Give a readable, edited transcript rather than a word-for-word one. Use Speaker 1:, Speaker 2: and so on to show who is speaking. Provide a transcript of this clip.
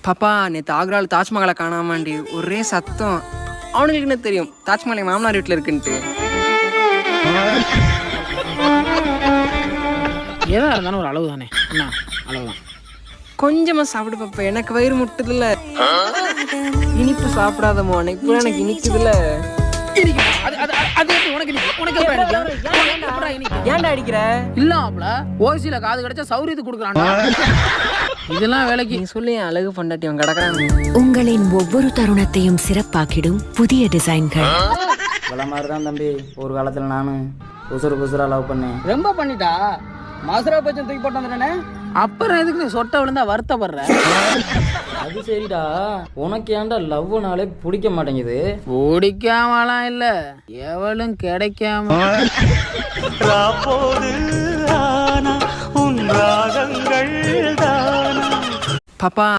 Speaker 1: பாப்பா நேற்று ஆக்ராவில் தாஜ்மஹாலை காணாமாண்டி ஒரே சத்தம். அவனுங்களுக்கு என்ன தெரியும் தாஜ்மஹால் என் மாமனார் வீட்டில் இருக்குன்ட்டு.
Speaker 2: எதா இருந்தாலும் ஒரு அளவு தானே அண்ணா, அளவுதான்.
Speaker 1: கொஞ்சமா சாப்பிடு பாப்பா, எனக்கு வயிறு முட்டுதுல்ல. இனிப்பு சாப்பிடாதமோ, அன்னைக்கு கூட எனக்கு இனிக்குதுல்ல. ஏன்டா அடிக்கிற?
Speaker 2: இல்லாமல ஓசியில காது கிடைச்சா சௌரியத்துக்கு கொடுக்குறான்டா. இதெல்லாம் வேலைக்கு
Speaker 1: நீ சொல்லி என் அழகு பொண்டாட்டி அவன் கிடக்குறாங்க.
Speaker 3: உங்களின் ஒவ்வொரு தருணத்தையும் சிறப்பாக்கிடும் புதிய டிசைன்கள்.
Speaker 4: இவ்வளோ மாதிரி தான் தம்பி ஒரு காலத்தில் நானும் புசுரா லவ் பண்ணேன்.
Speaker 2: ரொம்ப பண்ணிட்டா மாசுரா பச்சை தூக்கி போட்டு வந்துட்டானே. அப்புறம் எதுக்கு நீ சொட்ட விழுந்தா வருத்தப்படுற?
Speaker 4: அது சரிடா, உனக்கு ஏன்டா லவ்னாலே பிடிக்க மாட்டேங்குது?
Speaker 2: பிடிக்காமலாம் இல்ல, எவளும் கிடைக்காம.
Speaker 1: பாப்பா